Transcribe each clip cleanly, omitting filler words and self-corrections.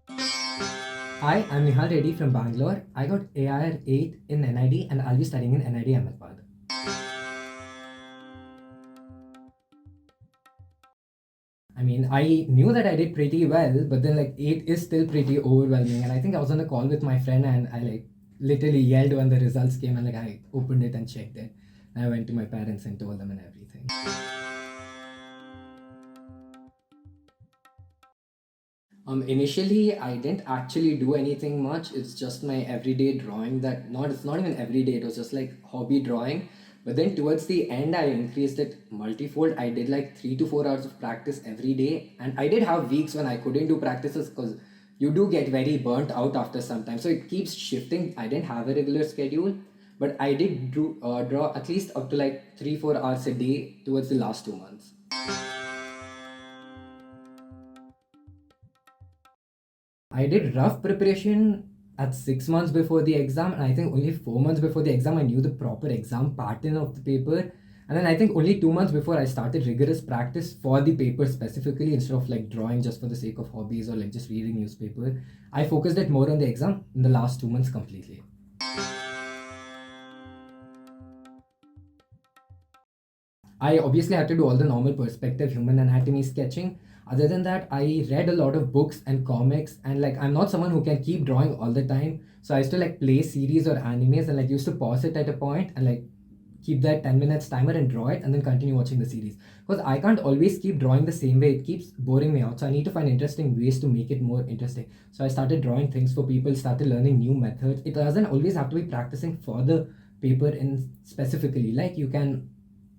Hi, I'm Nihal Reddy from Bangalore. I got AIR 8 in NID and I'll be studying in NID Ahmedabad. I mean, I knew that I did pretty well, but then 8 is still pretty overwhelming. And I think I was on a call with my friend and I literally yelled when the results came and I opened it and checked it. And I went to my parents and told them and everything. Initially, I didn't actually do anything much. It's just my everyday drawing it's not even everyday, it was just like hobby drawing. But then towards the end, I increased it multifold. I did like 3 to 4 hours of practice every day. And I did have weeks when I couldn't do practices because you do get very burnt out after some time. So it keeps shifting. I didn't have a regular schedule, but I did draw at least up to like 3, 4 hours a day towards the last 2 months. I did rough preparation at 6 months before the exam, and I think only 4 months before the exam, I knew the proper exam pattern of the paper. And then I think only 2 months before I started rigorous practice for the paper specifically, instead of like drawing just for the sake of hobbies or like just reading newspaper. I focused it more on the exam in the last 2 months completely. I obviously had to do all the normal perspective human anatomy sketching. Other than that, I read a lot of books and comics, and like I'm not someone who can keep drawing all the time. So I used to like play series or animes and like used to pause it at a point and like keep that 10 minutes timer and draw it and then continue watching the series. Because I can't always keep drawing the same way, it keeps boring me out. So I need to find interesting ways to make it more interesting. So I started drawing things for people, started learning new methods. It doesn't always have to be practicing for the paper in specifically. Like you can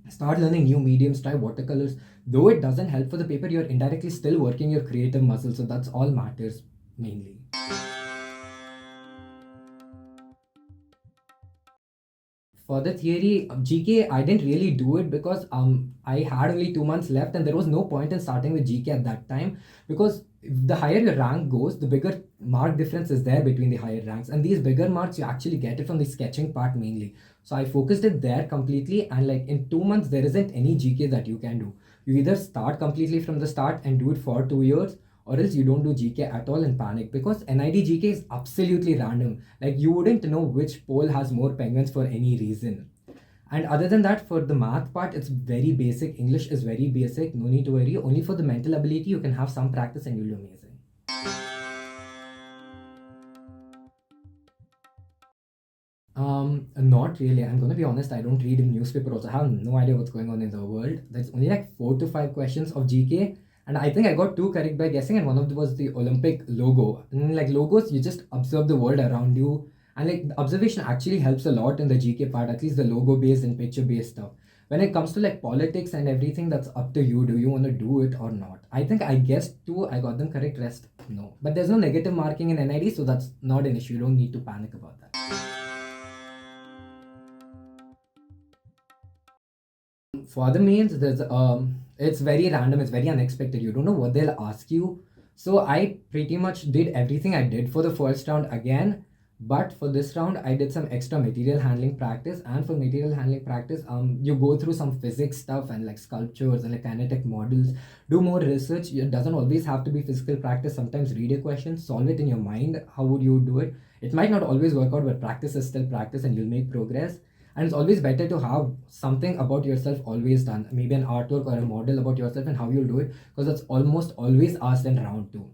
start learning new mediums, try watercolors. Though it doesn't help for the paper, you're indirectly still working your creative muscle. So that's all matters mainly. For the theory GK, I didn't really do it because I had only 2 months left and there was no point in starting with GK at that time, because the higher your rank goes, the bigger mark difference is there between the higher ranks, and these bigger marks you actually get it from the sketching part mainly. So I focused it there completely, and like in 2 months there isn't any GK that you can do. You either start completely from the start and do it for 2 years, or else you don't do GK at all and panic, because NID GK is absolutely random. Like you wouldn't know which pole has more penguins for any reason. And other than that, for the math part, it's very basic. English is very basic. No need to worry. Only for the mental ability, you can have some practice and you'll do amazing. Not really. I'm gonna be honest. I don't read a newspaper. Also, I have no idea what's going on in the world. There's only like 4 to 5 questions of GK, and I think I got two correct by guessing, and one of them was the Olympic logo. And like logos, you just observe the world around you, and like the observation actually helps a lot in the GK part. At least the logo based and picture based stuff. When it comes to like politics and everything, that's up to you. Do you want to do it or not? I think I guessed two. I got them correct. Rest no. But there's no negative marking in NID, so that's not an issue. You don't need to panic about that. For the mains, there's it's very random, it's very unexpected. You don't know what they'll ask you. So I pretty much did everything I did for the first round again, but for this round I did some extra material handling practice. And for material handling practice, you go through some physics stuff and like sculptures and like kinetic models, do more research. It doesn't always have to be physical practice. Sometimes read a question, solve it in your mind. How would you do it? It might not always work out, but practice is still practice and you'll make progress. And it's always better to have something about yourself always done, maybe an artwork or a model about yourself and how you'll do it, because that's almost always asked in round two.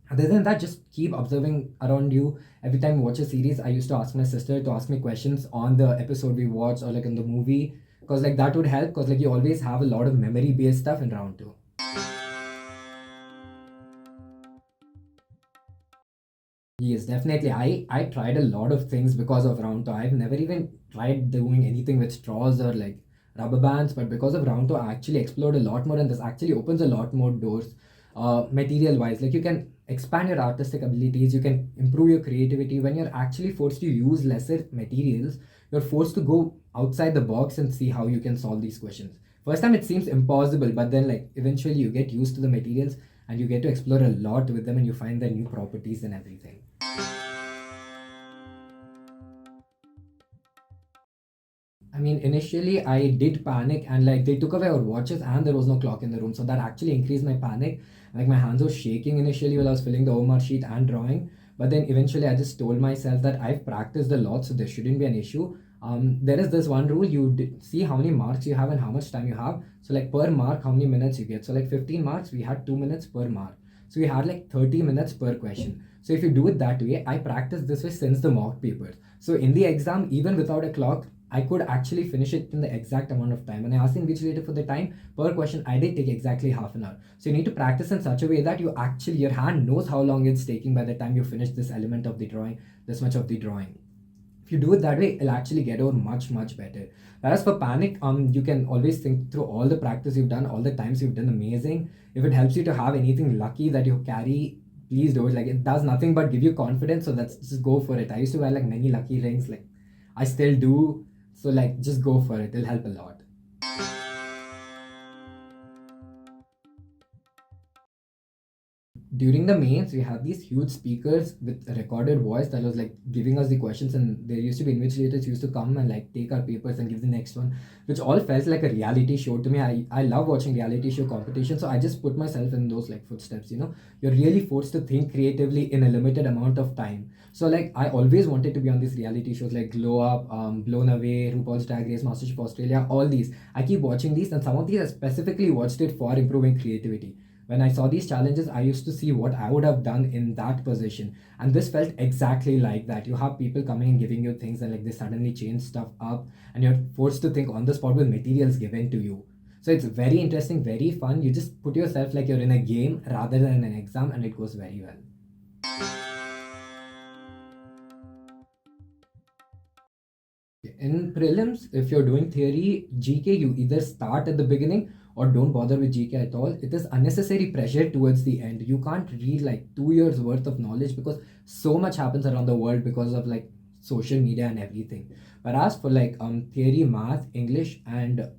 Other than that, just keep observing around you. Every time you watch a series, I used to ask my sister to ask me questions on the episode we watched or like in the movie, because like that would help, because like you always have a lot of memory based stuff in round two. Yes, definitely. I tried a lot of things because of round two. I've never even tried doing anything with straws or like rubber bands, but because of round two, I actually explored a lot more, and this actually opens a lot more doors, material wise. Like you can expand your artistic abilities, you can improve your creativity when you're actually forced to use lesser materials. You're forced to go outside the box and see how you can solve these questions. First time it seems impossible, but then like eventually you get used to the materials and you get to explore a lot with them and you find their new properties and everything. I mean, initially I did panic and like they took away our watches and there was no clock in the room. So that actually increased my panic. Like my hands were shaking initially while I was filling the OMR sheet and drawing, but then eventually I just told myself that I've practiced a lot, so there shouldn't be an issue. There is this one rule: you see how many marks you have and how much time you have. So like per mark, how many minutes you get. So like 15 marks, we had 2 minutes per mark. So we had like 30 minutes per question. So if you do it that way, I practiced this way since the mock papers. So in the exam, even without a clock, I could actually finish it in the exact amount of time. And I asked the invigilator for the time per question. I did take exactly half an hour. So you need to practice in such a way that your hand knows how long it's taking by the time you finish this element of the drawing, this much of the drawing. If you do it that way, it'll actually get over much better. Whereas for panic, you can always think through all the practice you've done, all the times you've done amazing. If it helps you to have anything lucky that you carry, please do it. Like it does nothing but give you confidence, so let's just go for it. I used to wear like many lucky rings, like I still do. So like just go for it, it'll help a lot. During the mains, we had these huge speakers with a recorded voice that was like giving us the questions, and there used to be invigilators used to come and like take our papers and give the next one, which all felt like a reality show to me. I love watching reality show competitions, so I just put myself in those like footsteps. You're really forced to think creatively in a limited amount of time. So like I always wanted to be on these reality shows like Glow Up, Blown Away, RuPaul's Drag Race, MasterChef Australia, all these. I keep watching these, and some of these I specifically watched it for improving creativity. When I saw these challenges, I used to see what I would have done in that position. And this felt exactly like that. You have people coming and giving you things, and like they suddenly change stuff up, and you're forced to think on the spot with materials given to you. So it's very interesting, very fun. You just put yourself like you're in a game rather than an exam, and it goes very well. In prelims, if you're doing theory, GK, you either start at the beginning or don't bother with GK at all. It is unnecessary pressure towards the end. You can't read like 2 years worth of knowledge because so much happens around the world because of like social media and everything. Whereas for like theory, math, English, and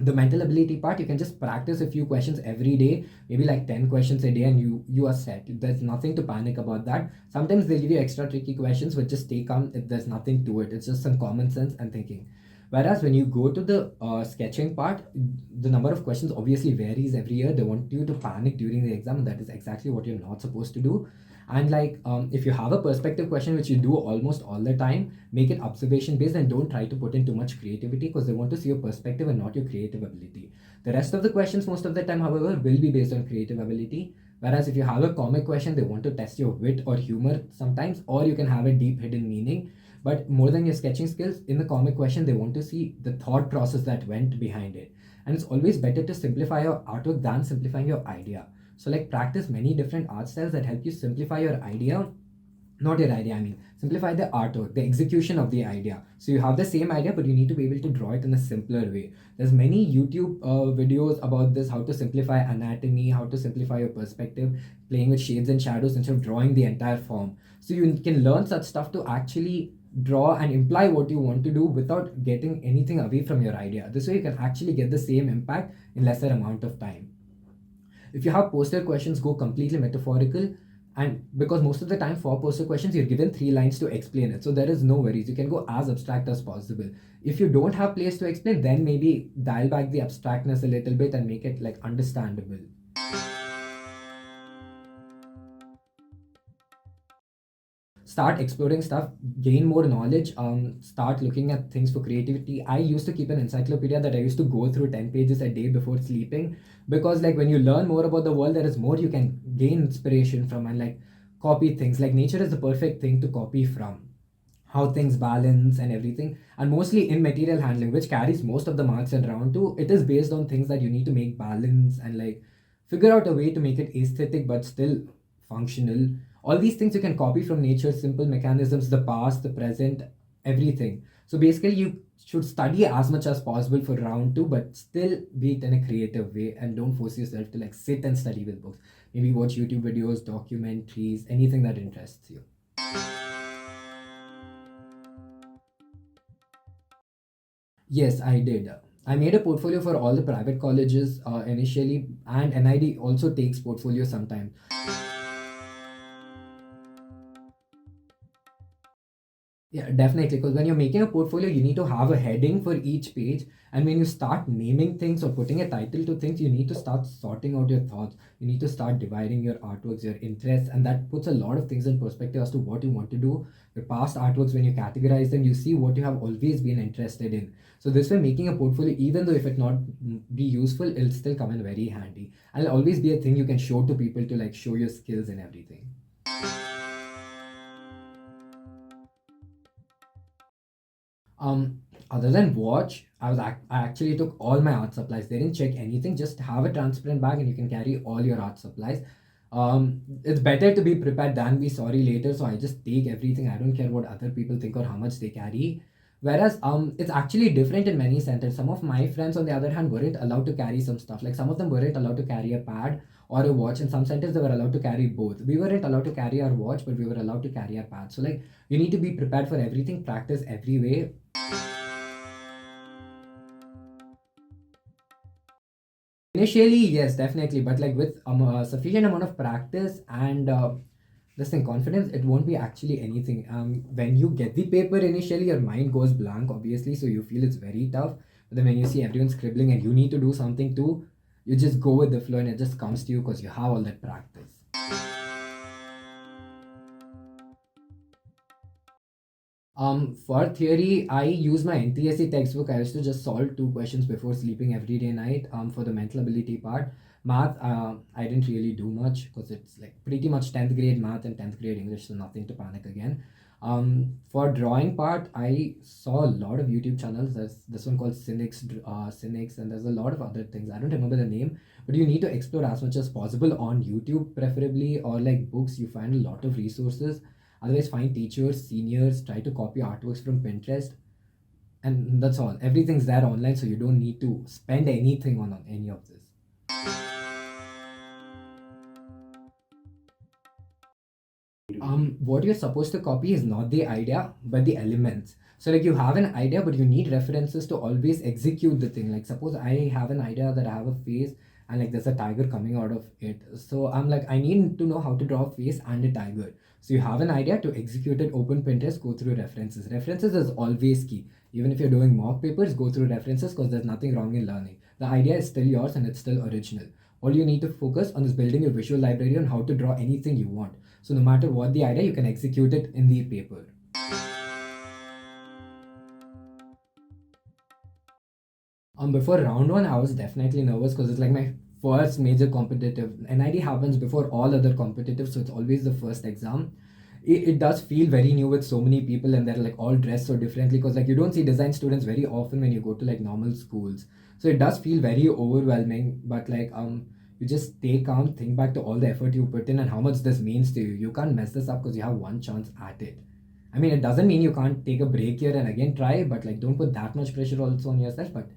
the mental ability part, you can just practice a few questions every day, maybe like 10 questions a day, and you are set. There's nothing to panic about that. Sometimes they'll give you extra tricky questions, but just take on it. There's nothing to it. It's just some common sense and thinking. Whereas when you go to the sketching part, the number of questions obviously varies every year. They want you to panic during the exam, and that is exactly what you're not supposed to do. And like if you have a perspective question, which you do almost all the time, make it observation based and don't try to put in too much creativity, because they want to see your perspective and not your creative ability. The rest of the questions most of the time, however, will be based on creative ability. Whereas if you have a comic question, they want to test your wit or humor sometimes, or you can have a deep hidden meaning. But more than your sketching skills, in the comic question, they want to see the thought process that went behind it. And it's always better to simplify your artwork than simplifying your idea. So like practice many different art styles that help you simplify your idea. Not your idea, I mean simplify the artwork, the execution of the idea. So you have the same idea, but you need to be able to draw it in a simpler way. There's many YouTube videos about this: how to simplify anatomy, how to simplify your perspective, playing with shades and shadows instead of drawing the entire form. So you can learn such stuff to actually draw and imply what you want to do without getting anything away from your idea. This way you can actually get the same impact in lesser amount of time. If you have poster questions, go completely metaphorical. And because most of the time for poster questions, you're given 3 lines to explain it, so there is no worries. You can go as abstract as possible. If you don't have place to explain, then maybe dial back the abstractness a little bit and make it like understandable. Start exploring stuff, gain more knowledge, start looking at things for creativity. I used to keep an encyclopedia that I used to go through 10 pages a day before sleeping, because like when you learn more about the world, there is more you can gain inspiration from and like copy things. Like nature is the perfect thing to copy from, how things balance and everything. And mostly in material handling, which carries most of the marks in round 2, it is based on things that you need to make balance and like figure out a way to make it aesthetic but still functional. All these things you can copy from nature's simple mechanisms, the past, the present, everything. So basically you should study as much as possible for round 2, but still be it in a creative way, and don't force yourself to like sit and study with books. Maybe watch YouTube videos, documentaries, anything that interests you. Yes, I did. I made a portfolio for all the private colleges initially, and NID also takes portfolio sometimes. Yeah, definitely. Because when you're making a portfolio, you need to have a heading for each page. And when you start naming things or putting a title to things, you need to start sorting out your thoughts. You need to start dividing your artworks, your interests. And that puts a lot of things in perspective as to what you want to do. Your past artworks, when you categorize them, you see what you have always been interested in. So this way, making a portfolio, even though if it not be useful, it'll still come in very handy. And it'll always be a thing you can show to people to like show your skills and everything. Um, Other than watch, I actually took all my art supplies. They didn't check anything. Just have a transparent bag and you can carry all your art supplies. It's better to be prepared than be sorry later. So I just take everything. I don't care what other people think or how much they carry. Whereas it's actually different in many centers. Some of my friends, on the other hand, weren't allowed to carry some stuff. Like some of them weren't allowed to carry a pad or a watch. In some centers, they were allowed to carry both. We weren't allowed to carry our watch, but we were allowed to carry our pad. So like you need to be prepared for everything, practice every way. Initially, yes, definitely, but like with a sufficient amount of practice and this thing confidence, it won't be actually anything. When you get the paper initially, your mind goes blank, obviously, so you feel it's very tough. But then when you see everyone scribbling and you need to do something too, you just go with the flow and it just comes to you because you have all that practice. For theory, I use my NTSC textbook. I used to just solve two questions before sleeping every day night. For the mental ability part, math, I didn't really do much because it's like pretty much 10th grade math and 10th grade English, so nothing to panic again. For drawing part, I saw a lot of YouTube channels. There's this one called Cynics, and there's a lot of other things. I don't remember the name, but you need to explore as much as possible on YouTube, preferably, or like books. You find a lot of resources. Otherwise, find teachers, seniors, try to copy artworks from Pinterest, and that's all. Everything's there online, so you don't need to spend anything on any of this. What you're supposed to copy is not the idea, but the elements. So like you have an idea, but you need references to always execute the thing. Like suppose I have an idea that I have a face and like there's a tiger coming out of it. So I'm like, I need to know how to draw a face and a tiger. So you have an idea to execute it, open Pinterest, go through references. References is always key. Even if you're doing mock papers, go through references because there's nothing wrong in learning. The idea is still yours and it's still original. All you need to focus on is building a visual library on how to draw anything you want. So no matter what the idea, you can execute it in the paper. Before round one, I was definitely nervous because it's like my first major competitive. NID happens before all other competitive, so it's always the first exam. It does feel very new with so many people and they're like all dressed so differently because like you don't see design students very often when you go to like normal schools. So it does feel very overwhelming, but like you just stay calm, think back to all the effort you put in and how much this means to you. You can't mess this up because you have one chance at it. I mean, it doesn't mean you can't take a break here and again try, but like don't put that much pressure also on yourself. But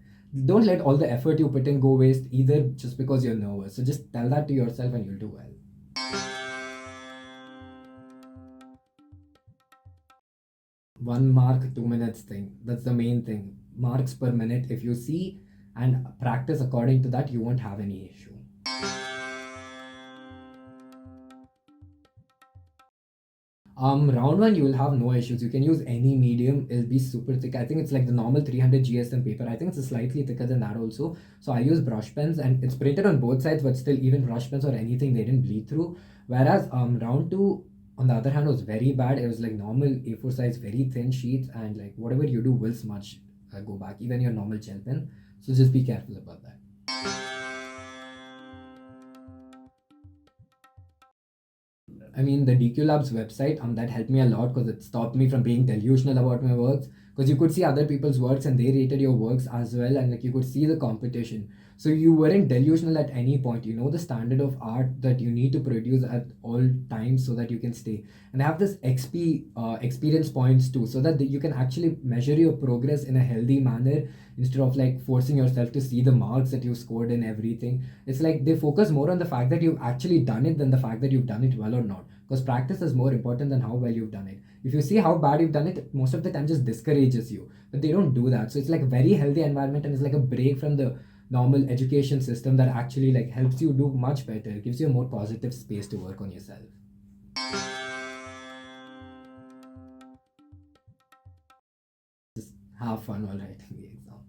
don't let all the effort you put in go waste either just because you're nervous. So just tell that to yourself and you'll do well. 1 mark, 2 minutes thing. That's the main thing. Marks per minute. If you see and practice according to that, you won't have any issue. Round one, you will have no issues. You can use any medium. It'll be super thick. I think it's like the normal 300 GSM paper. I think it's slightly thicker than that also. So I use brush pens and it's printed on both sides, but still even brush pens or anything, they didn't bleed through. Whereas round two, on the other hand, was very bad. It was like normal A4 size, very thin sheets, and like whatever you do will smudge, go back, even your normal gel pen. So just be careful about that. I mean, the DQ Labs website, that helped me a lot because it stopped me from being delusional about my works. Because you could see other people's works and they rated your works as well, and like you could see the competition. So you weren't delusional at any point. You know the standard of art that you need to produce at all times so that you can stay. And have this experience points too, so that you can actually measure your progress in a healthy manner instead of like forcing yourself to see the marks that you scored and everything. It's like they focus more on the fact that you've actually done it than the fact that you've done it well or not. Because practice is more important than how well you've done it. If you see how bad you've done it, most of the time just discourages you. But they don't do that. So it's like a very healthy environment and it's like a break from the normal education system that actually like helps you do much better. It gives you a more positive space to work on yourself. have fun while writing the exam.